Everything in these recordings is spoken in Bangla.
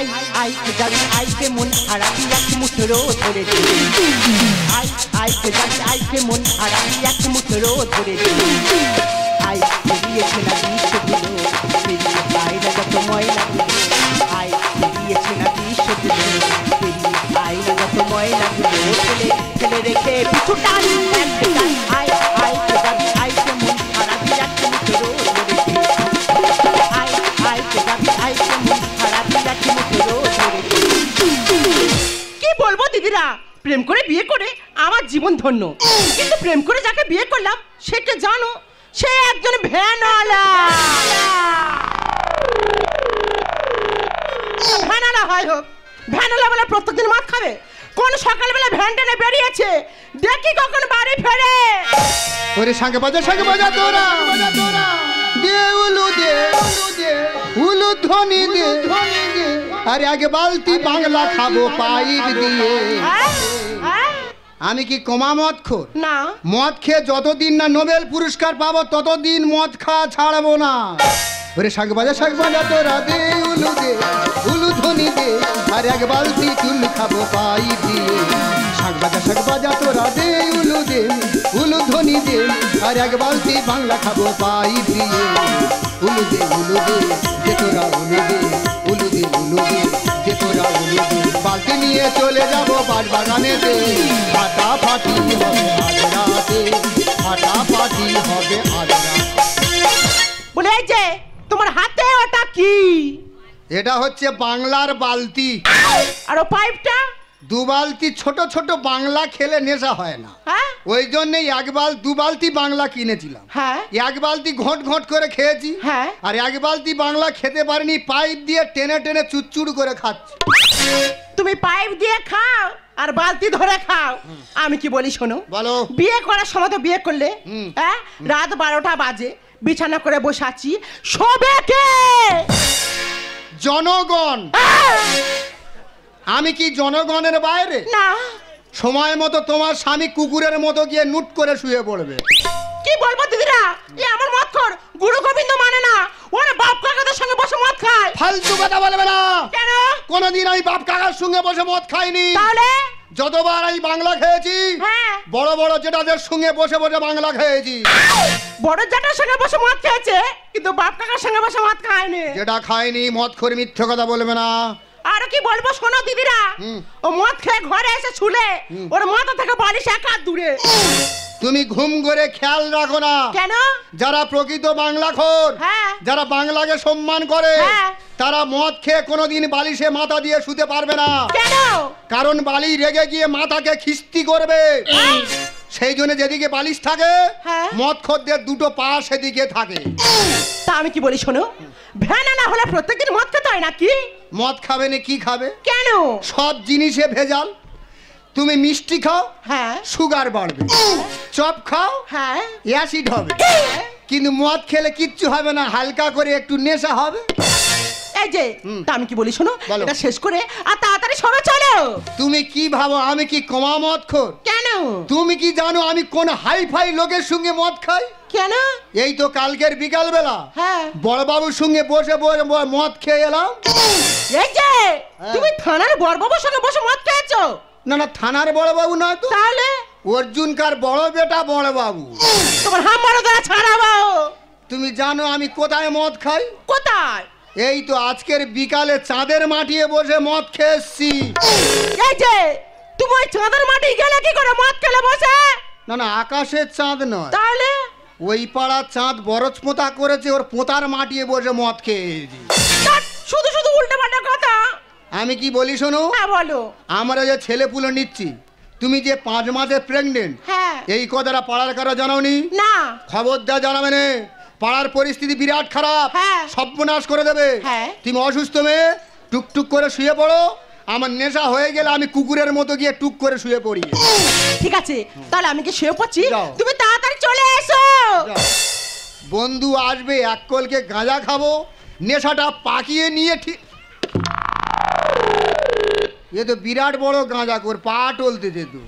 আই আই যাবি আইকে মন হারাবি এক মুঠো ধরে দে আই আই যাবি আইকে মন হারাবি এক মুঠো ধরে দে আই বেরিয়েছে না বিশ্বগুলো বেরিয়ে বাইরে যত ময়লা আই বেরিয়েছে না বিশ্বগুলো বেরিয়ে বাইরে যত ময়লা ফেলে ফেলে রেখে পিছু টান আই আই যাবি আইকে মন হারাবি এক মুঠো ধরে দে আই আই যাবি আইকে মন হারাবি এক মুঠো ধরে দে। কি বলবো দিদিরা, প্রেম করে বিয়ে করে আমার জীবন ধন্য, কিন্তু প্রেম করে যাকে বিয়ে করলাম সেটা জানো সে একজন ভ্যানওয়ালা। ভ্যানওয়ালা হয় হোক, ভ্যানওয়ালা বলে প্রত্যেকদিন মদ খাবে, কোন সকালবেলা ভ্যান টেনে বেরিয়েছে দেখি কখন বাড়ি ফেরে। ওরে সঙ্গে বাজা তোরা দে উলু দে উলু ধ্বনি দে, আরে আগে বালতি বাংলা খাবো পাইপ দিয়ে। আমি কি কমা মদ খোর না, মদ খেয়ে যতদিন না নোবেল পুরস্কার পাবো ততদিন মদ খাওয়া ছাড়বো না। ওরে শাক বাজা তোরা দে উলু ধ্বনি দে, আরে আগে বালতি চুল খাবো পাইপ দিয়ে। শাক বাজা তোরা দে উলু ধ্বনি দে, আরে আগে বালতি বাংলা খাবো পাইপ দিয়ে। উলু দে যে তোরা উলু দে যে তোরা উলু দে, বালতি নিয়ে চলে যাবো বাট বাগানেতে, ফাটাফাটি হবে আজ রাতে, ফাটাফাটি হবে আজ রাতে। বলে এই যে তোমার হাতে ওটা কি? এটা হচ্ছে বাংলার বালতি। আর ও পাইপটা? দু বালতি ছোট ছোট বাংলা খেলে নেশা হয় না, ওই জন্যই দু বালতি বাংলা কিনেছিলাম। এক বালতি ঘট ঘট করে খেয়েছি, আর এক বালতি বাংলা খেতে পারিনি, পাইপ দিয়ে টেনে টেনে চুরচুর করে খাচ্ছি। তুমি পাইপ দিয়ে খাও আর বালতি ধরে খাও। আমি কি বলি শোনো, বলো। বিয়ে করার সময় তো বিয়ে করলে রাত 12টা বাজে, বিছানা করে বসে আছি, শোবে কে? জনগণ। আমি কি জনগণের বাইরে? না। সময় মতো তোমার স্বামী কুকুরের মতো গিয়ে নুট করে শুয়ে পড়বে। কি বলবো দিদিরা, এ আমার মদ খোর, গুরু গোবিন্দ মানে না, ওরে বাপ কাকাদের সঙ্গে বসে মদ খায়। ফালতু কথা বলবে না। কেন? কোনদিন আমি বাপ কাকার সঙ্গে বসে মদ খাইনি। তাহলে যতবার আমি বাংলা খেয়েছি, বড় বড় জেঠাদের সঙ্গে বসে বসে বাংলা খেয়েছি। বড় জেঠার সঙ্গে বসে মদ খেয়েছে, কিন্তু বাপ কাকার সঙ্গে বসে মদ খায়নি। যেটা খায়নি মদ খোর, মিথ্যে কথা বলবে না। আর কি বলবো শোনো দিদিরা, ও মদ খেয়ে ঘরে এসে শুলে ওর মাথা থেকে বালিশ এক হাত দূরে। তুমি ঘুম করে খেয়াল রাখো না। কেন? যারা প্রকৃত বাংলাখোর, যারা বাংলাকে সম্মান করে, তারা মদ খেয়ে কোনোদিন বালিশে মাথা দিয়ে শুতে পারবে না। কেন? কারণ বালি রেগে গিয়ে মাথাকে খিস্তি করবে, সেই জন্য যেদিকে বালিশ থাকে মদ খোরদের দুটো পা সেদিকে থাকে। তা আমি কি বলি শোনো, ভ্যানা না হলে প্রত্যেকদিন মদ খেতে হয় নাকি? মদ খাবে না কি খাবে? কেন? সব জিনিসে ভেজাল। তুমি মিষ্টি খাও, সুগার বাড়বে, চপ খাও, অ্যাসিড হবে, কিন্তু মদ খেলে কিচ্ছু হবে না, হালকা করে একটু নেশা হবে। এই যে তা আমি কি বলি শোনো, এটা শেষ করে আর তাড়াতাড়ি সরে চলো। তুমি কি ভাবো আমি কি কমা মদ খোর? কেন? তুমি কি জানো আমি কোন হাইফাই লোকের সঙ্গে মদ খাই? কেন? এই তো কালকের বিকাল বেলা বড়বাবুর সঙ্গে বসে বসে মদ খেয়ে এলাম। এই যে তুমি থানার বড়বাবুর সঙ্গে বসে মদ খেয়েছো? না না, থানার বড়বাবু নয় তো। তাহলে অর্জুনকার বড় বেটা বড়বাবু। তোমার হাম বড় দ্বারা ছাড়াবো। তুমি জানো আমি কোথায় মদ খাই? কোথায়? এই তো আজকের বিকালে চাঁদের মাটিয়ে বসে মদ খেয়েছি। এই যে তুমি ওই চাঁদের মাটি গেলে কি করে মদ খেলে বসে? না না, আকাশের চাঁদ নয়। তাহলে ওই পাড়ার চাঁদ বরজ পোঁতা করেছে, ওর পোঁতার মাটিয়ে বসে মদ খেয়েছি। শুধু শুধু উল্টো পাল্টা কথা। আমি কি বলি শোনো, বলো। আমরা যে ছেলে পুলে নিচ্ছি, তুমি যে 5 মাসে প্রেগনেন্ট, এই কথাটা পাড়ার কারো জানাওনি? না। খবরদার জানাবে না, পাড়ার পরিস্থিতি বিরাট খারাপ, সর্বনাশ করে দেবে। তুমি অসুস্থ মেয়ে, টুকটুক করে শুয়ে পড়ো, আমার নেশা হয়ে গেলে আমি কুকুরের মতো গিয়ে টুক করে শুয়ে পড়ি। ঠিক আছে, তাহলে আমি কি শুয়ে পড়ছি, তুমি তাড়াতাড়ি চলে এসো। বন্ধু আসবে, এক কলকে গাঁজা খাবো, নেশাটা পাকিয়ে নিয়ে। ঠিক, এ তো বিরাট বড় গাঁজা কর, পা টলতেছে তো।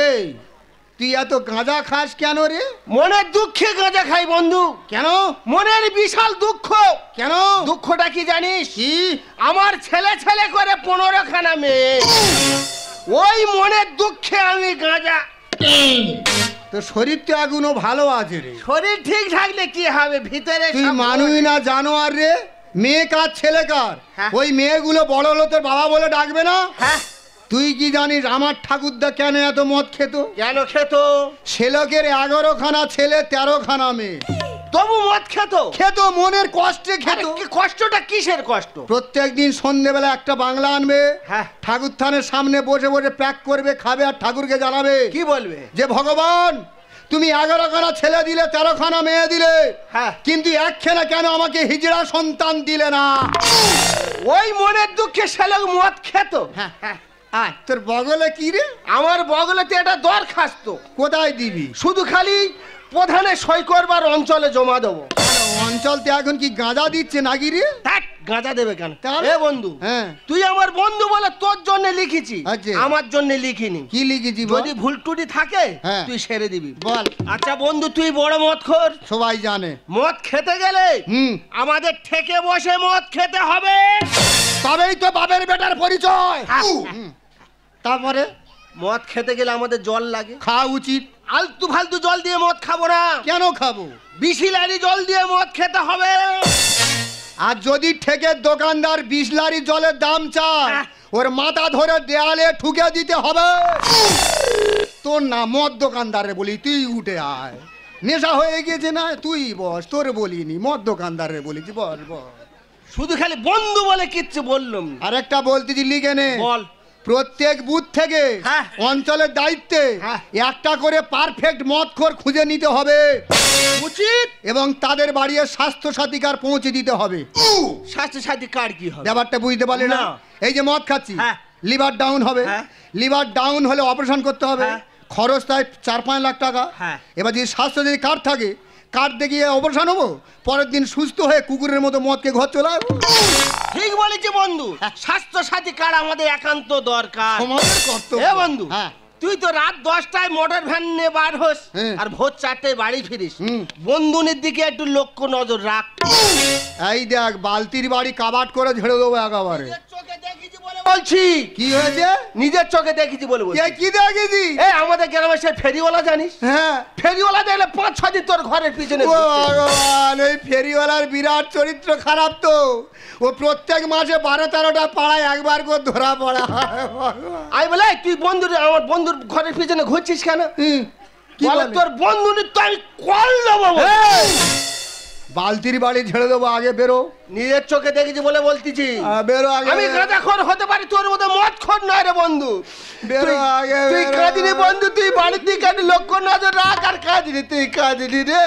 এই তুই এত গাঁজা খাস কেন রে? মনের দুঃখে গাঁজা খাই বন্ধু। কেন? মনের বিশাল দুঃখ। কেন? দুঃখটা কি জানিস? কি? আমার ছেলে ছেলে করে 15খানা মেয়ে, ওই মনের দুঃখে আমি গাঁজা। তো শরীর তো এখনো ভালো আছে রে। শরীর ঠিক থাকলে কি হবে, ভিতরে তুই সব মানুষ না জানোয়ার রে। মেয়ে কার ছেলে কার? হ্যাঁ। ওই মেয়েগুলো বড় হলো তোর বাবা বলে ডাকবে না? হ্যাঁ। তুই কি জানিস আমার ঠাকুরদা কেন এত মদ খেত? কেন খেত? সে লোকের 11খানা ছেলে 13খানা মেয়ে, তবু মদ খেত। খেত মনের কষ্টে খেত। আরে কি কষ্টটা, কিসের কষ্ট? প্রত্যেক দিন সন্ধ্যেবেলা একটা বাংলা আনবে, হ্যাঁ। ঠাকুর থানের সামনে বসে বসে প্যাক করবে, খাবে আর ঠাকুরকে জানাবে কি বলবে? যে ভগবান তুমি 11খানা ছেলে দিলে, 13খানা মেয়ে দিলে, হ্যাঁ। কিন্তু একখানা কেন আমাকে হিজড়া সন্তান দিলে না? ওই মনের দুঃখে সে লোক মদ খেত। হ্যাঁ। আয় তোর বগলে কি রে? আমার বগলেতে এটা দরখাস্ত। কোথায় দিবি? শুধু খালি প্রধানে সই করবার অঞ্চলে জমা দেবো। অঞ্চলতে এখন কি গাঁজা দিচ্ছে নাকি রে? থাক, গাঁজা দেবে কেন? তাহলে? এ বন্ধু, হ্যাঁ। তুই আমার বন্ধু বলে তোর জন্য লিখেছি, আচ্ছা। আমার জন্য লিখিনি। কি লিখেছি বল? যদি ভুল টুটি থাকে হ্যাঁ। তুই সেরে দিবি। বল। আচ্ছা বন্ধু, তুই বড় মদখোর, সবাই জানে। মদ খেতে গেলে হুম। আমাদের ঠেকে বসে মদ খেতে হবে। তবেই তো বাবের বেটার পরিচয়। হুম। তারপরে মদ খেতে গেলে আমাদের জল লাগে। খাওয়া উচিত। আলতু ফালতু জল দিয়ে মদ খাবো না। কেন খাবো? বিশিলারি জল দিয়ে মদ খেতে হবে। আর যদি ঠেকের দোকানদার 20 লারি জলের দাম চায়, ওর মাথা ধরে দেয়ালে ঠুকে দিতে হবে। তোর না মদ দোকানদারে বলি, তুই উঠে আয়। নেশা হয়ে গেছে না, তুই বস। তোর বলিনি, মদ দোকানদারে বলেছি, বস বস। শুধু খালি বন্ধু বলে কিচ্ছু বললাম না। আরেকটা বলতেছি, লিখে নে। বল। প্রত্যেক বুথ থেকে হ্যাঁ। অঞ্চলের দায়িত্বে হ্যাঁ। একটা করে পারফেক্ট মদখোর খুঁজে নিতে হবে উচিত। এবং তাদের বাড়ির স্বাস্থ্য সাথী কার্ড পৌঁছে দিতে হবে। স্বাস্থ্য সাথী কার্ড কি হবে? ব্যাপারটা বুঝতে পারলি না? না। এই যে মদ খাচ্ছি, হ্যাঁ। লিভার ডাউন হবে। হ্যাঁ। লিভার ডাউন হলে অপারেশন করতে হবে। হ্যাঁ। খরচ তাই 4-5 লাখ টাকা। হ্যাঁ। এবার যদি স্বাস্থ্য যদি কার্ড থাকে, কার্ড দেখিয়ে অপারেশন হবো, পরের দিন সুস্থ হয়ে কুকুরের মতো মদকে ঘর চলে আসবো। ঠিক বলেছি বন্ধু, স্বাস্থ্য সাথী কার্ড আমাদের একান্ত দরকার। সমাজের কর্তব্য। এ বন্ধু, হ্যাঁ। তুই তো রাত 10টায় মোটর ভ্যান নিয়ে বার হোস, হ্যাঁ। আর ভোর 4টায় বাড়ি ফিরিস। হুম। বন্ধুনির দিকে একটু লক্ষ্য নজর রাখ। এই দেখ, বালতির বাড়ি কাবাট করে ঝেড়ে দেবো একেবারে। নিজের চোখে দেখেছি বলে বলছি। কি হয়েছে? নিজের চোখে দেখেছি বলে বলছি। এ কি দেখেছি? এই আমাদের গ্রামে সে ফেরিওয়ালা জানিস? হ্যাঁ। ফেরিওয়ালা দেখলে 5-6 দিন তোর ঘরের পিছনে ও ভগবান, এই ফেরিওয়ালার বিরাট চরিত্র খারাপ তো। ও প্রত্যেক মাসে 12-13টা পাড়ায় একবার করে ধরা পড়া হয়। আমি বলে, এই তুই আমার বন্ধুর ঘরের পিছনে ঘুরছিস কেন? কি বলে, বলে? তোর বন্ধুনির তো আমি কল দেবো বলে। বালতির বাড়ি ঝেড়ে দেবো, আগে বেরো। নিজের চোখে দেখেছি বলে বলতেছি। বেরো আগে। আমি গাঁজাখোর হতে পারি, তোর মতো মদখোর নয় রে বন্ধু। বেরো আগে, তুই বেরো। কাঁদিনি বন্ধু, তুই বাড়ির দিকে একটু লক্ষ্য নজর রাখ। আর কাঁদিনি, তুই কাঁদিনি রে।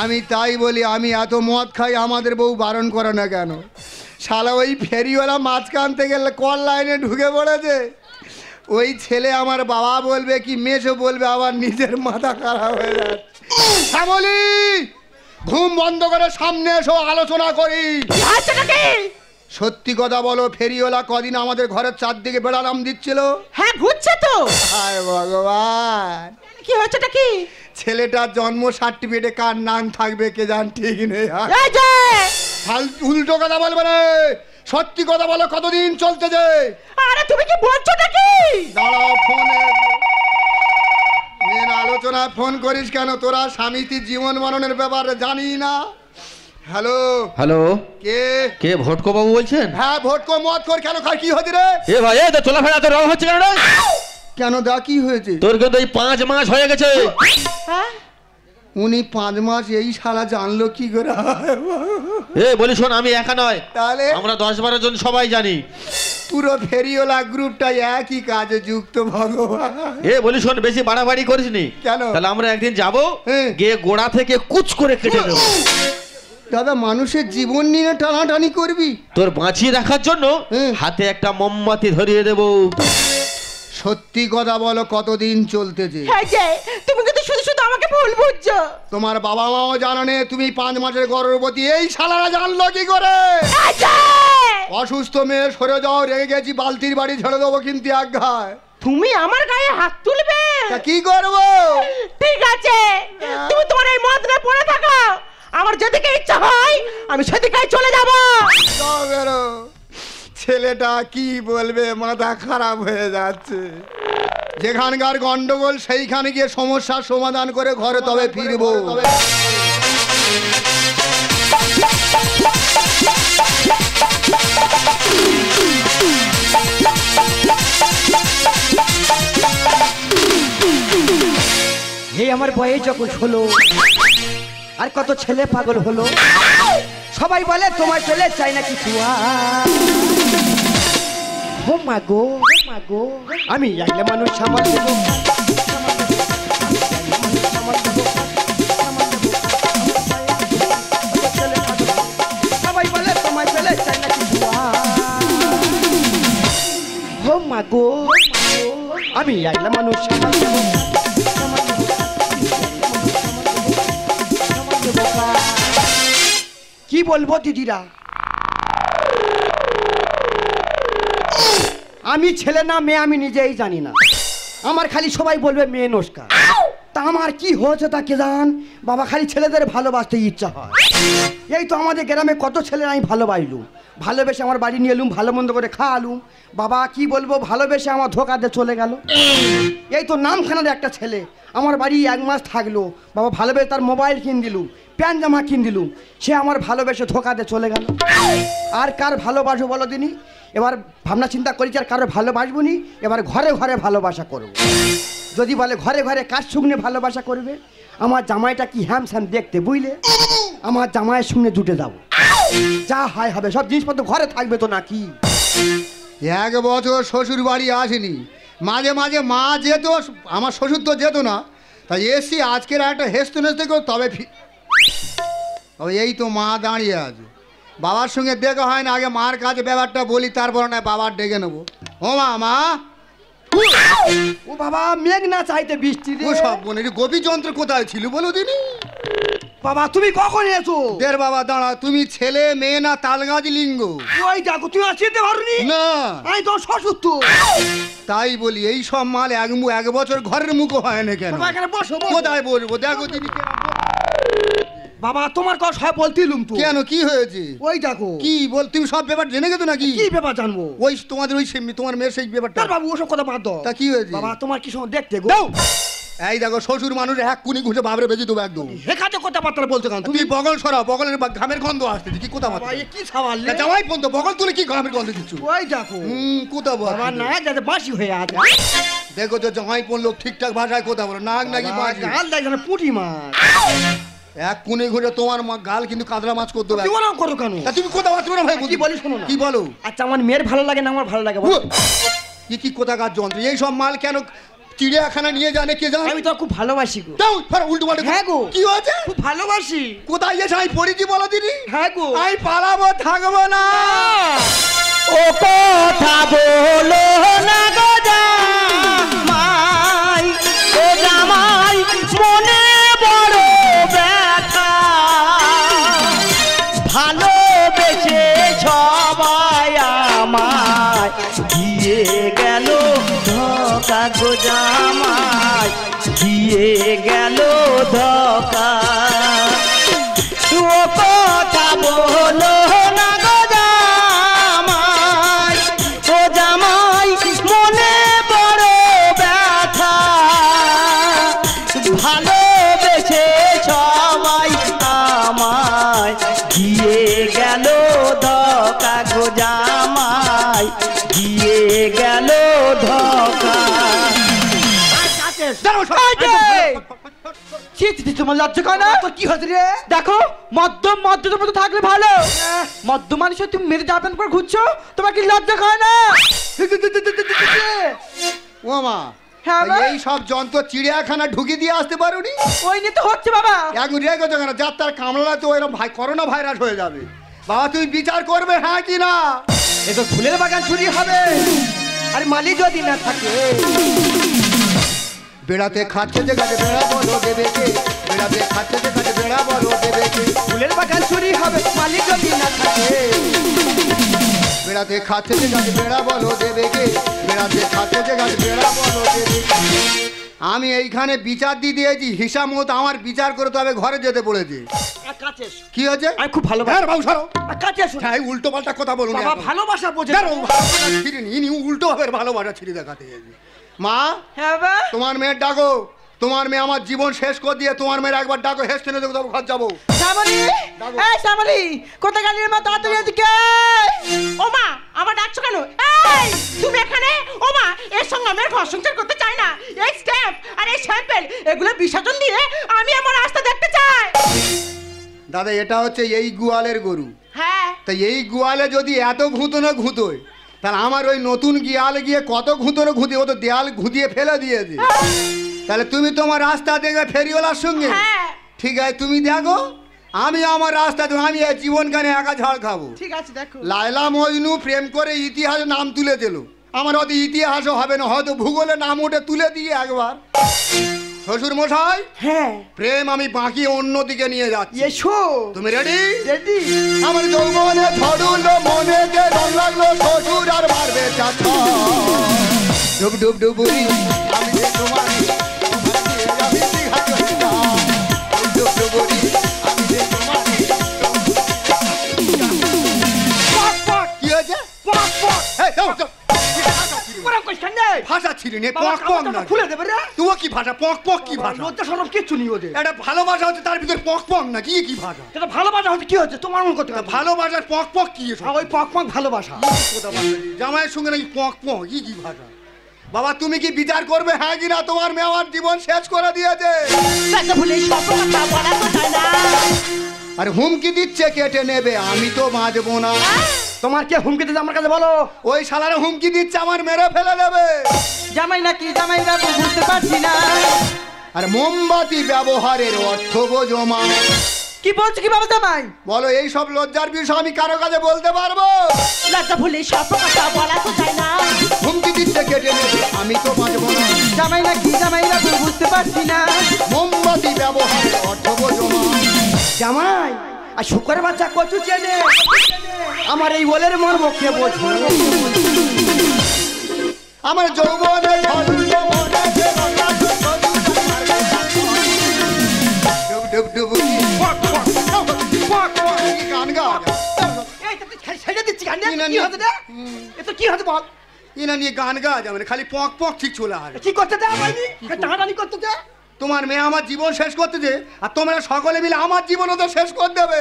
আমি তাই বলি, আমি এত মদ খাই, আমাদের বউ বারণ করে না কেন? শালা ওই ফেরিওয়ালা মাঝখান থেকে কল লাইনে ঢুকে পড়েছে। ওই ছেলে আমার বাবা বলবে কি মেসো বলবে, আবার নিজের মাথা খারাপ হয়ে যাচ্ছে। শ্যামলী, ঘুম বন্ধ করে সামনে এসো, আলোচনা করি। সত্যি কথা বলো, ফেরিওয়ালা কদিন আমাদের ঘরের চারদিকে বেড়ালাম দিচ্ছিল। হ্যাঁ ঘুরছে তো। হায় ভগবান, কি হয়েছেটা কি? ছেলেটার জন্ম সার্টিফিকেটে কার নাম থাকবে কে জান, ঠিক নেই। এই যে উল্টো কথা বলবে না, সত্যি কথা বলো, কতদিন চলতেছে? আরে তুমি কি বলছোটা কি? দাঁড়াও, ফোনে মেন আলোচনা ফোন করিস কেন? তোরা স্বামী স্ত্রীর জীবন মরণের ব্যাপারে জানি না? হ্যালো হ্যালো, কে? কে ভটকো বাবু বলছেন? হ্যাঁ, ভোট কর, মত কর, কেন খাই? কি হচ্ছে রে? এ ভাই, এই তো চলাফেরা তো রং হচ্ছে কেন রে? কেন দা, কি হয়েছে? তোর কিন্তু এই 5 মাস হয়ে গেছে। হ্যাঁ উনি 5 মাস, এই শালা জানলো কি করে? এ বলি শোন, আমি একা নয়, তাহলে আমরা 10-12 জন সবাই জানি। পুরো ফেরিওয়ালা গ্রুপটা একই কাজে যুক্ত। ভগবান, এ বলি শোন, বেশি বাড়াবাড়ি করিস নি। কেন? তাহলে আমরা একদিন যাব, হ্যাঁ। গিয়ে গোড়া থেকে কুচ করে কেটে দেব। দাদা, মানুষের জীবন নিয়ে টানাটানি করবি? তোর বাঁচিয়ে রাখার জন্য হ্যাঁ। হাতে একটা মোমবাতি ধরিয়ে দেব। সত্যি কথা বলো, কতদিন চলতেছে? হ্যাঁ যে তুমি কিন্তু শুধু শুধু আমাকে ভুল বুঝছো। তোমার বাবা মাও জানো না তুমি 5 মাসের গর্ভবতী, এই শালারা জানলো কি করে? এই যে অসুস্থ মেয়ে, সরে যাও, রেগে গেছি, বালতির বাড়ি ছেড়ে দেবো কিন্তু এক ঘায়। তুমি আমার গায়ে হাত তুলবে? তা কি করবো? ঠিক আছে, তুমি তোমার এই মদনে পড়ে থাকো, আমার যেদিকে ইচ্ছা হয় আমি সেদিকেই চলে যাব। যাও বেরো। ছেলেটা কি বলবে, মাথা খারাপ হয়ে যাচ্ছে। যেখানকার গন্ডগোল সেইখানে গিয়ে সমস্যার সমাধান করে ঘরে তবে ফিরবো। এই আমার বয়স যখন হলো, আর কত ছেলে পাগল হলো, সবাই বলে তোমার ছেলে চাই না কিছু। ও মা গো, আমি একলা মানুষ সামাল দেবো, সবাই বলে তোমার ছেলে চাই না কিছু। ও মা গো, আমি একলা মানুষ সামাল দেবো। কি বলবো দিদিরা, আমি ছেলে না মেয়ে আমি নিজেই জানি না। আমার খালি সবাই বলবে মেয়ে নস্কা। তা আমার কি হয়েছে তা কে জান। বাবা খালি ছেলেদের ভালোবাসতে ইচ্ছা হয়। এই তো আমাদের গ্রামে কত ছেলে আমি ভালোবাসলুম, ভালোবেসে আমার বাড়ি নিয়ে এলুম, ভালো মন্দ করে খাওয়ালুম। বাবা কি বলবো, ভালোবেসে আমার ধোকা দিয়ে চলে গেল। এই তো নামখানার একটা ছেলে আমার বাড়ি 1 মাস থাকলো। বাবা ভালোবেসে তার মোবাইল কিন দিলুম, প্যান্ট জামা কিন দিলুম, সে আমার ভালোবেসে ধোকা দিয়ে চলে গেল। আর কার ভালোবাসবো বলো দিনি। এবার ভাবনা চিন্তা করেছি আর কারো ভালোবাসবো নি, এবার ঘরে ঘরে ভালোবাসা করবো। যদি বলে ঘরে ঘরে কার সঙ্গে ভালোবাসা করবে, আমার জামাইটা কি হ্যামস্যাম দেখতে বুঝলে, আমার জামাইয়ের সঙ্গে জুটে যাবো। যা হয় হবে, সব জিনিসপত্র ঘরে থাকবে তো নাকি। 1 বছর শ্বশুর বাড়ি আসেনি, মাঝে মাঝে মা যেত, আমার শ্বশুর তো যেত না। তাই এসছি আজকের একটা হেসতে নেসতে কেউ তবে এই তো মা দাঁড়িয়ে আছে। বাবার সঙ্গে দেখা হয় না, আগে মার কাছে ব্যাপারটা বলি, তারপর না বাবার ডেকে নেবো। ও মা, ও বাবা মেঘ না চাইতে বৃষ্টি ও সব বোন, গোপী যন্ত্র কোথায় ছিল বলো দিনি। বাবা তুমি কখন এসো? দের বাবা দাঁড়া, তুমি ছেলে মেয়ে না তালগাছ লিঙ্গ? ওই দেখো তুমি আর চিনতে পারোনি না, আমি তো শ্বশুর তো। তাই বলি এই সব মাল 1 বছর ঘরের মুখো হয় না কেন? বাবা এখানে বসো, বসো। কোথায় বলবো দেখো দিদি। বাবা তোমার কথা সব বলতিলুম তো। কেন কি হয়েছে? ওই দেখো। কি বল, তুমি সব ব্যাপার জেনে গেছো নাকি? কি ব্যাপার জানবো? ওই তোমাদের ওই তোমার মেয়ের সেই ব্যাপারটা। তার বাবু ওসব কথা বাদ দাও। তা কি হয়েছে? বাবা তোমার কি সময় দেখতে গো? দাও। এই দেখো শ্বশুর মানুষ 1 কুনি ঘুষে বাবরে বেজে দেবো একদম। হেখাতে কথাবার্তা বলছো কেন তুমি বগল সরাও, বগলের ঘামের গন্ধ আসতেছে। কি কোথা বাবা এ কি সাওয়ালে? জামাই বন্ধ, বগল তুলে কি ঘামের গন্ধ দিচ্ছ? ওই দেখো। কোথা বাবা না যাতে বাসি হয়ে আছে। দেখো তো জামাই পড়লো ঠিকঠাক ভাষায় কথা বলো, নাক নাকি বাঁশি। গাল দেখ না পুঁটি মাছ। 1 কুনি ঘুরে তোমার গাল কিন্তু কাদরা মাছ করতে হবে। তুই ওরকম করো কেন? তা তুমি কোথা বাঁচবে না ভাই? কি বলি শোনো না। কি বলো? আচ্ছা আমার মেয়ের ভালো লাগে না আমার ভালো লাগে বলো? কি কোথাকার যন্ত্র এই সব মাল কেন চিড়িয়াখানা নিয়ে জানে কে জানে? আমি তো খুব ভালোবাসি গো। দাও ফেরো উল্টো পাল্টা। হ্যাঁ গো। কি হয়েছে? খুব ভালোবাসি। কোথায় এসে আমি পড়েছি বলো দিদি? হ্যাঁ গো। আমি পালাবো, থাকবো না। ও কথা বলো না গো জামাই, ও জামাই মনে বড় ব্যথা। ভালোবেসে সবাই আমায় দিয়ে গেল ধোকা গো জামাই, দিয়ে গেল ধোকা। ও কথা বলো না গো জামাই, ও জামাই মনে বড় ব্যথা। ভালোবেসে সবাই আমায় দিয়ে গেল ধোকা গো জামাই, দিয়ে গেল ধোকা। তোমার লজ্জা করে না? তো কি হয়েছে রে? দেখো মদ্যম মদ্যতের মতো থাকলে ভালো, মদ্য মানুষের তুমি মেরে যাবেন করে ঘুরছো, তোমার কি লজ্জা করে না? ও মা, হ্যাঁ মা? এই সব যন্ত্র চিড়িয়াখানা ঢুকে দিয়ে আসতে পারোনি? ওই নিয়ে তো হচ্ছে বাবা। এখন রেখে তো কেন? যার তার কামড়া তো এরকম করোনা ভাইরাস হয়ে যাবে। বাবা তুমি বিচার করবে হ্যাঁ কি না? এ তো ফুলের বাগান চুরি হবে, আর মালি যদি না থাকে। বেড়াতে খাচ্ছে যে গাছে বেড়া বলো দেবে কে? বেড়াতে খাচ্ছে যে গাছে বেড়া বলো দেবে কে? ফুলের বাগান চুরি হবে মালি যদি না থাকে। বেড়াতে খাচ্ছে যে গাছ বেড়া বলো দেবে কে, বেড়াতে খাচ্ছে যে গাছ বেড়া বলো দেবে কে। আমি এইখানে বিচার দিয়ে দিয়েছি, হিসাব মতো আমার বিচার করে তবে ঘরে যেতে পড়েছে। কাছে কি হয়েছে? আমি খুব ভালো হ্যাঁ বাবু সরো। কাছে আসুন হ্যাঁ উল্টো পাল্টা কথা বলুন বাবা, ভালোবাসা বোঝে ইনি উল্টো ভাবে ভালোবাসা ছিঁড়ে দেখাতে গেছে। মা হ্যাঁ বাবা, তোমার মেয়ের ডাকো, তোমার মেয়ে আমার জীবন শেষ করে দিয়ে তোমার মেয়ের একবার ডাকো, হেসতে নেই দেবো, ঘর যাবো। শ্যামলী, এই শ্যামলী, কোথায় গেলি রে মা? তাড়াতাড়ি এদিকে। ও মা, আমার ডাকছো কেন? এই তুমি এখানে? ও মা, এর সঙ্গে আমার ঘর সংসার করতে চাই না। এই স্ট্যাম্প আর এই স্যাম্পেল এগুলো বিসর্জন দিয়ে আমি আমার রাস্তা দেখতে চাই। দাদা এটা হচ্ছে এই গোয়ালের গরু, হ্যাঁ, তাই এই গোয়ালে যদি এত ঘুঁতোনো ঘুঁতোয়, তাহলে আমার ওই নতুন গোয়ালে গিয়ে কত ঘুঁতোনো ঘুঁতিয়ে, ও তো দেয়াল ঘুঁতিয়ে ফেলে দিয়েছে। তাহলে তুমি তোমার রাস্তা দেখবে ফেরিওয়ালার সঙ্গে। হ্যাঁ, ঠিক আছে তুমি দেখো, আমি আমার রাস্তা দেবো, আমি এই জীবনখানে একা ঝাড় খাবো। ঠিক আছে দেখো। লায়লা মজনু প্রেম করে ইতিহাসে নাম তুলে দিল, আমার হয়তো ইতিহাসও হবে না, হয়তো ভূগোলে নাম উঠে তুলে দিয়ে একবার। শ্বশুর মশাই, হ্যাঁ প্রেম আমি বাকি অন্যদিকে নিয়ে যাচ্ছি। এসো তুমি রেডি? রেডি আমার যৌবনে ঝড়ুলো মনে যে রং লাগলো, শ্বশুর আর মারবে চাচা। ডুব ডুব ডুবুরি আমি যে তোমার, আমি দীঘা চলে যাই। ডুব ডুব ডুবুরি আমি যে তোমার। কি হয়েছে? এই, দাও, দাও। ভাষা ছিলি নে, পক পক না। খুলে দেবে রে তুই কি ভাষা? পক পক কি ভাষা? লজ্জা সরম কিচ্ছু নেই ওদের। এটা ভালোবাসা হচ্ছে, তার ভিতরে পক পক না, কি কি ভাষা? এটা ভালোবাসা হচ্ছে কি হচ্ছে তোমার মন করতে হবে। ভালোবাসার পক পক কি এসব? ওই পক পক ভালোবাসা। জামাইয়ের সঙ্গে নাকি পক পক, কি কি ভাষা? বাবা তুমি কি বিচার করবে হ্যাঁ কি না? তোমার মেয়ে আমার জীবন শেষ করে দিয়েছে। কথা বলে সব কথা বলা তো যায় না। আর হুমকি দিচ্ছে কেটে নেবে, আমি তো বাঁচবো না। তোমার কে হুমকি দিতে আমার কাছে বলো। ওই শালারে হুমকি দিচ্ছে আমার মেরে ফেলে দেবে। জামাই নাকি জামাই বাবু বুঝতে পারছি না। আর মোমবাতি ব্যবহারের অর্থ বোঝো মা। কি বলছো কি বাবা জামাই? বলো এই সব লজ্জার বিষয় আমি কারো কাছে বলতে পারবো? লজ্জা ভুলে সব কথা বলা তো যায় না। হুমকি দিচ্ছে কেটে নেবে, আমি তো বাঁচবো না। জামাই নাকি জামাই বাবু বুঝতে পারছি না। মোমবাতি ব্যবহারের অর্থ বোঝো মা। জামাই আর শুকরের বাচ্চা কচু চেনে, আমার এই ওলের মর্ম কে বোঝে? আমার যৌবনে ঝড়ুলো মনে যে রং লাগলো, শ্বশুর আর মারবে চাচা। ডুব ডুব ডুবুরি পক পক পক পক, কি গান গা। এই তো ছেড়ে দিচ্ছি গান। কি না কি হচ্ছে রে? এ তো কি হচ্ছে বল? ইনা নিয়ে গান গা যাবে না, খালি পক পক ঠিক চলে আসে। কি করতে দে আমায়? টানাটানি করতে দে। তোমার মেয়ে আমার জীবন শেষ করতেছে, আর তোমরা সকলে মিলে আমার জীবনও তো শেষ করে দেবে।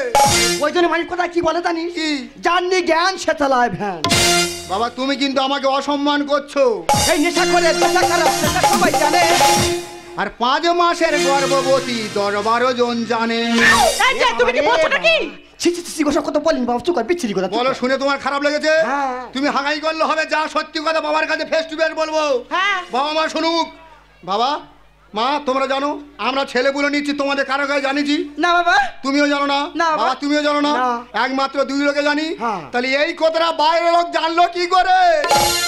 ওই জন্য মানুষ কথা কি বলে জানিস? কি? জাননি জ্ঞান সে চালায় ভ্যান। বাবা তুমি কিন্তু আমাকে অসম্মান করছো। এই নেশা করে দশা খারাপ সেটা সবাই জানে। আর 5 মাসের গর্ভবতী 10-12 জন জানে। এই যে তুমি কি বলছো নাকি? ছি ছি ছি গোসব কথা বলিনি বাবা, চুপ কর, বিচ্ছিরি কথা। বলো শুনে তোমার খারাপ লেগেছে? হ্যাঁ। তুমি হাগাই করলে হবে, যা সত্যি কথা বাবার কাছে ফেস টু ফেস বলবো। হ্যাঁ। বাবা মা শুনুক। বাবা মা তোমরা জানো আমরা ছেলেগুলো নিচ্ছি, তোমাদের কারো কাছে জানিছি? না বাবা। তুমিও জানো না? না বাবা। বাবা তুমিও জানো না? না। একমাত্র 2 লোকে জানি। হ্যাঁ। তাহলে এই কথাটা বাইরের লোক জানলো কি করে?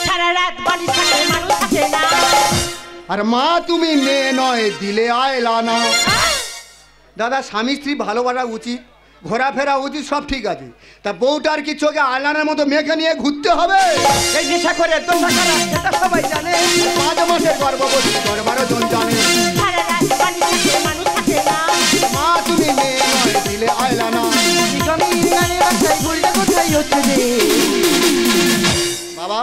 সারা রাত বাড়ি থাকে মানুষ থাকে না। আর মা তুমি মেয়ে নয় দিলে আয়লা না। দাদা স্বামী স্ত্রী ভালোবাসা উচিত, ঘোরাফেরা উচিত, সব ঠিক আছে। তা বউটার কি চোখে আয়লানের মতো মেয়েকে নিয়ে ঘুরতে হবে? এই নেশা করে দশা খারাপ সেটা সবাই জানে। 5 মাসের গর্ভবতী 10-12 জন জানে। সারা রাত বাড়ি থাকে মানুষ থাকে না। মা তুমি মেয়ে নয় দিলে আয়লা না। জমির গানে বাসায় ভুলটা কোথায় হচ্ছে রে? বাবা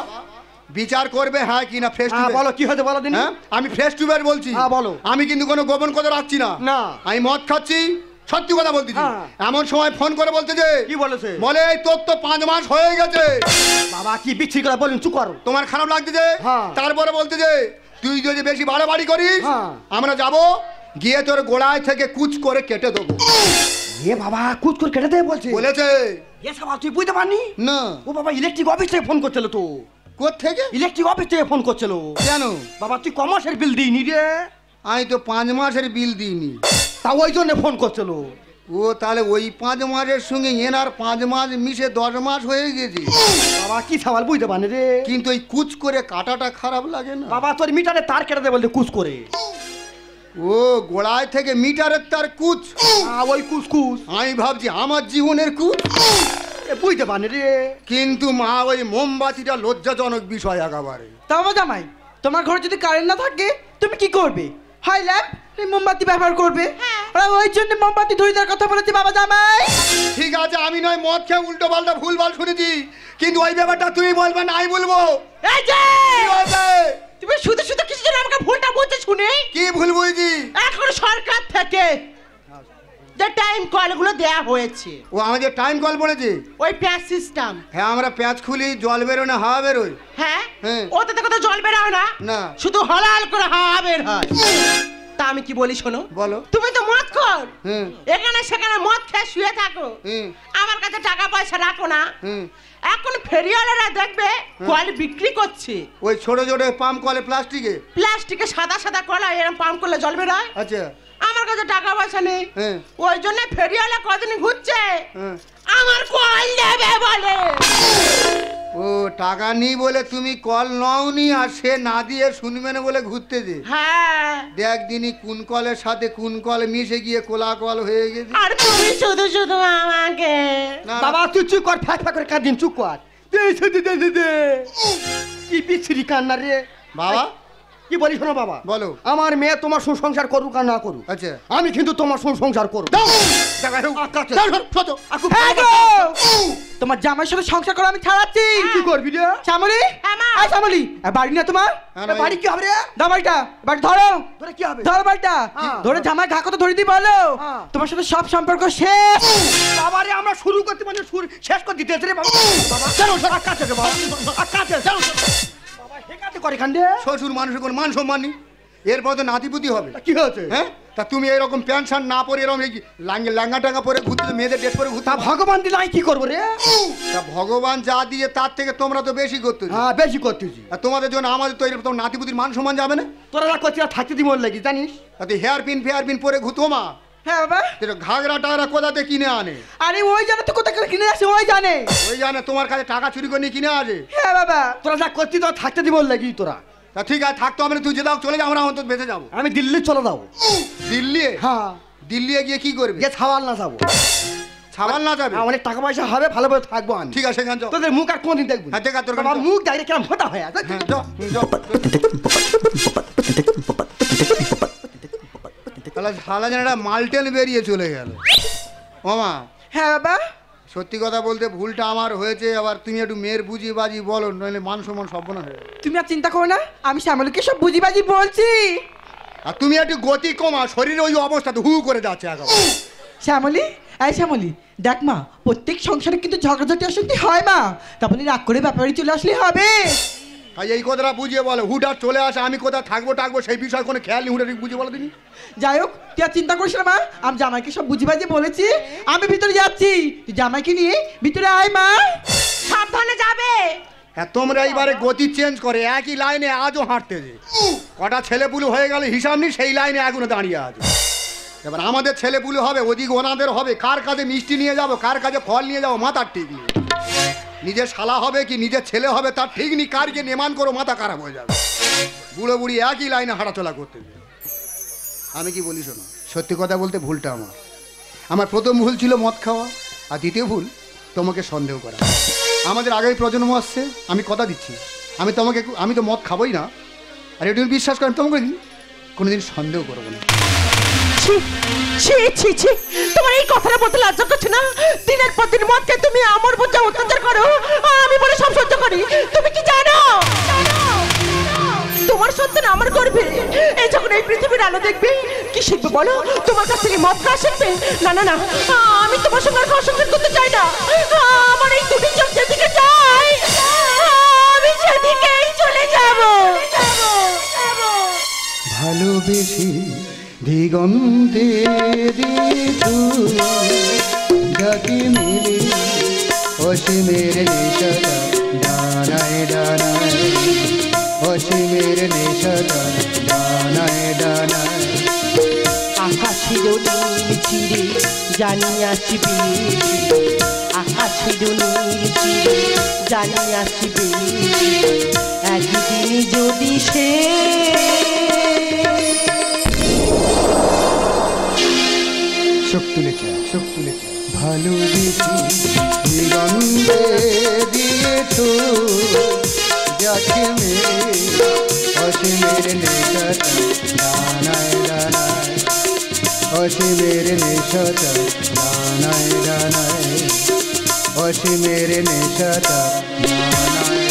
বিচার করবে হ্যাঁ কি না? ফ্রেশ টু হ্যাঁ বলো কি হচ্ছে বলো দিন। হ্যাঁ আমি ফ্রেশ টু ফেস বলছি। হ্যাঁ, বলো। আমি কিন্তু কোনো গোপন কথা রাখছি না। না। আমি মদ খাচ্ছি, সত্যি কথা বলতেছি। হ্যাঁ। এমন সময় ফোন করে বলতে যে কি বলেছে? বলে এই তোর তো 5 মাস হয়ে গেছে। বাবা কি বিচ্ছিরি কথা বলুন, চুপ করো। তোমার খারাপ লাগতেছে? হ্যাঁ। তারপরে বলতে যে তুই যদি বেশি বাড়াবাড়ি করিস হ্যাঁ। আমরা যাব গিয়ে তোর গোড়ায় থেকে কুচ করে কেটে দেবো। এ বাবা কুচ করে কেটে দেবে বলছে। বলেছে এ সবাই তুই বুঝতে পারনি? না। ও বাবা ইলেকট্রিক অফিস থেকে ফোন করছিল তো। কোত্থেকে? ইলেকট্রিক অফিস থেকে ফোন করছিল। কেন? বাবা তুই কমার্সের বিল দিইনি রে। আমি তো 5 মাসের বিল দিইনি। তা ওই জন্য ফোন করছিল। ও তাহলে ওই 5 মাসের সঙ্গে এনার 5 মাস মিশে 10 মাস হয়ে গেছে। বাবা কি সওয়াল বুঝতে পারনি রে। কিন্তু ওই কুচ করে কাটাটা খারাপ লাগে না? বাবা তোর মিটারে তার কেটে দেবে বলতে কুচ করে। ও গোড়ায় থেকে মিটারের তার কুচ। ওই কুচ কুচ। আমি ভাবছি আমার জীবনের কুচ। বুঝতে পারি রে। কিন্তু মা ওই মোমবাতিটা লজ্জাজনক বিষয় একেবারে। তা বাবা জামাই, তোমার ঘরে যদি কারেন্ট না থাকে তুমি কি করবে? হয় ল্যাম্প, মোমবাতি ব্যবহার করবে। আর ওই জন্য মোমবাতি ধরে দেওয়ার কথা বলেছি বাবা জামাই। ঠিক আছে, আমি নয় মদ খেয়ে উল্টো পাল্টা ভুলভাল শুনেছি, কিন্তু ওই ব্যাপারটা তুমি বলবে না আমি বলবো। এই যে কি হয়েছে? তুমি শুধু শুধু কিছু জন আমাকে ভুলটা বলতে শুনে। কি ভুল বুঝছি? এখন সরকার থেকে যে টাইম কলগুলো দেয়া হয়েছে, ও আমাদের টাইম কল পড়েছে। ওই প্যাচ সিস্টেম। হ্যাঁ, আমরা প্যাঁচ খুলি, জল বেরোয়, হাওয়া বেরোয়। হ্যাঁ, হ্যাঁ। ওতে থেকে তো জল বের হয় না, না। শুধু হলাল করে হাওয়া বের হয়। তা আমি কি বলি শোনো, বলো। তুমি তো মদ খোর, হুম। এখানে সেখানে মদ খেয়ে শুয়ে থাকো, হুম। আমার কাছে টাকা পয়সা রাখো না। হুম। এখন ফেরিওয়ালারা দেখবে কল বিক্রি করছে, ওই ছোট ছোট পাম্প কলে প্লাস্টিকে। প্লাস্টিকে সাদা সাদা কলা এরকম পাম্প করলে জল বের হয়। আচ্ছা। আমার কাছে টাকা পয়সা নেই, হ্যাঁ। ওই জন্য ফেরিওয়ালা কদিন ঘুরছে, হ্যাঁ। আমার কল দেবে বলে। ও টাকা নেই বলে তুমি কল নওনি, আর সে না দিয়ে শুনবে না বলে ঘুরতে যে। হ্যাঁ, দেখ দিনই কোন কলের সাথে কোন কল মিশে গিয়ে কোলা কল হয়ে গেছে। আর তুমি শুধু শুধু আমাকে। না, বাবা তুই চুপ কর, ফ্যাক ফ্যাক করে কাঁদিন, চুপ কর। দে কি বিচ্ছিরি কান্না রে বাবা কি বলি শোনো বাবা, বলো। আমার মেয়ে তোমার সংসার করুক আর না করুক, আচ্ছা। আমি কিন্তু তোমার সংসার করব। এই গো, তোমার জামাইয়ের সাথে সংসার করে আমি ছাড়াচ্ছি। কি করবি রে? শ্যামলি, এই শ্যামলি, বাড়ি না তোমার? হ্যাঁ, না, বাড়ি কি হবে রে? দাও বাড়িটা, বাড়ি ধরো। তোরা কি হবে? ধরো বাড়িটা, হ্যাঁ। ধরে জামাই ঘা কত ধরে দি বলো, হ্যাঁ। তোমার সাথে সব সম্পর্ক শেষ। বাবা রে, আমরা শুরু করতে মানে শুরু শেষ করে দিতে রে বাবা। বাবা চলো আকাশে রে বাবা, আকাশে চলো। বাবা হেকাতে করে কান্দে। শ্বশুর মানুষের কোনো মান সম্মান নেই, এরপর তো নাতিপুতি হবে। কি হয়েছে? হ্যাঁ, তা তুমি এরকম প্যান্ট শার্ট না পরে এরকম ল্যাঙ্গা টাঙ্গা পরে ঘুরতে, মেয়েদের ড্রেস পরে ঘুরতে। তা ভগবান দিলে আমি কি করবো রে? তা ভগবান যা দিয়ে তার থেকে তোমরা তো বেশি করতে। হ্যাঁ বেশি করতেছি। আর তোমাদের জন্য আমাদের তো এরকম নাতিপুতির মান সম্মান যাবে না। তোরা যা করছিস থাকতে দিব লাগি জানিস। তাতে হেয়ার পিন ফেয়ার পিন পরে ঘুরতো মা। হ্যাঁ বাবা, ঘাগরা টাগরা কোথাতে কিনে আনে? আরে ওই জানে তো কোথায় কিনে আসে, ওই জানে। ওই জানে তোমার কাছে টাকা চুরি করে নিয়ে কিনে আসে। হ্যাঁ বাবা, তোরা যা করছিস তোরা থাকতে দিব লাগি তোরা। তা ঠিক আছে, থাকতো হবে না, তুই যে দাও চলে যাও, আমরা অন্তত বেঁচে যাবো। আমি দিল্লি চলে যাবো। দিল্লি? হ্যাঁ, দিল্লি গিয়ে কি করবে? গিয়ে ছাওয়াল না যাবো। ছাবাল না যাবে? অনেক টাকা পয়সা হবে, ভালোভাবে থাকবো আমি। ঠিক আছে, সেখানে যাও। তোদের মুখ আর কোনদিন দেখবো? হ্যাঁ, ঠিক আছে, তোর বাবা মুখ ডাইরে কেমন ফোটা হয়ে আছে। হ্যাঁ, যাও, যাও। তাহলে শালা যেন একটা মালটেন বেরিয়ে চলে গেল। মামা, হ্যাঁ বাবা, সত্যি কথা বলতে ভুলটা আমার হয়েছে, আবার তুমি একটু মেয়ের বুঝি বাজি বলো, নইলে মান সম্মান সব না হয়ে। তুমি আর চিন্তা করো না, আমি শ্যামলীকে সব বুঝিবাজি বলছি। আর তুমি একটু গতি কমা, শরীরে ওই অবস্থা তো হু করে যাচ্ছে এখন। শ্যামলী, এই শ্যামলী, দেখ মা, প্রত্যেক সংসারে কিন্তু ঝগড়াঝাটি অশান্তি হয় মা, তারপরে রাগ করে ব্যাপারে চলে আসলে হবে। তাই এই কথাটা বুঝিয়ে বলো, হুটার চলে আসে, আমি কোথায় থাকবো টাকবো সেই বিষয়ে কোনো খেয়াল নেই, হুটার বুঝিয়ে বলো তুমি। যাই হোক, তুই আর চিন্তা করিস না মা, আমি জামাইকে সব বুঝিবাজি বলেছি, আমি ভিতরে যাচ্ছি, তুই জামাইকে নিয়ে ভিতরে আয় মা, সাবধানে যাবে। হ্যাঁ, তোমরা এইবারে গতি চেঞ্জ করে একই লাইনে আজও হাঁটতে যে কটা ছেলেপুলু হয়ে গেল হিসাব নেই, সেই লাইনে এখনো দাঁড়িয়ে আছে। এবার আমাদের ছেলেপুলু হবে, ওদিক ওনাদের হবে, কার কাছে মিষ্টি নিয়ে যাব, কার কাছে ফল নিয়ে যাবো, মাথার ঠিক নেই। নিজের শালা হবে কি নিজের ছেলে হবে তার ঠিক নেই, কারকে নেমান করো মাথা খারাপ হয়ে যাবে। বুড়ো বুড়ি একই লাইনে হাঁটাচলা করতে যে। আমি কি বলি শোনো, সত্যি কথা বলতে ভুলটা আমার প্রথম ভুল ছিল মদ খাওয়া, আর দ্বিতীয় ভুল তোমাকে সন্দেহ করা। আমাদের আগের প্রজন্ম আসছে, আমি কথা দিচ্ছি, আমি তো মদ খাবোই না, আর এটা বিশ্বাস করেন তোমাকে কোনোদিন সন্দেহ করবো না। ছি ছি ছি, তোমার এই কথাটা বলতে লজ্জা করছে না? দিনের পর দিন মদ খেয়ে তুমি আমার উপর যা অত্যাচার করো, আমি বলে সব সহ্য করি। তুমি কি জানো তোমার সন্তান আমার গর্ভে, এই যখন এই পৃথিবীর আলো দেখবে কি শিখবে বলো? তোমার কাছ থেকে মদ খাওয়া শিখবে? না না না, আমি তোমার সঙ্গে আর সংসার করতে চাই না। আমার এই দুটি চোখ যেদিকে যায় আমি সেদিকেই চলে যাব। ভালোবেসে দিগন্তে দিছু যাকে মিলে অসীমের নেশাটা ডানায় ডানায়, অসীমের নেশাটা ডানায় ডানায়। আকাশের নীল চিরে জানি আসবে, আকাশের নীল চিরে জানি আসবে, একদিন যদি সে শোক তুলেছে ভালোবেসে দিগন্ধে দিয়েছো যাকে মেরে অসীমের নেশাটা ডানায় ডানায় অসীমের নেশাটা ডানায় ডানায় অসীমের নেশাটা ডানায়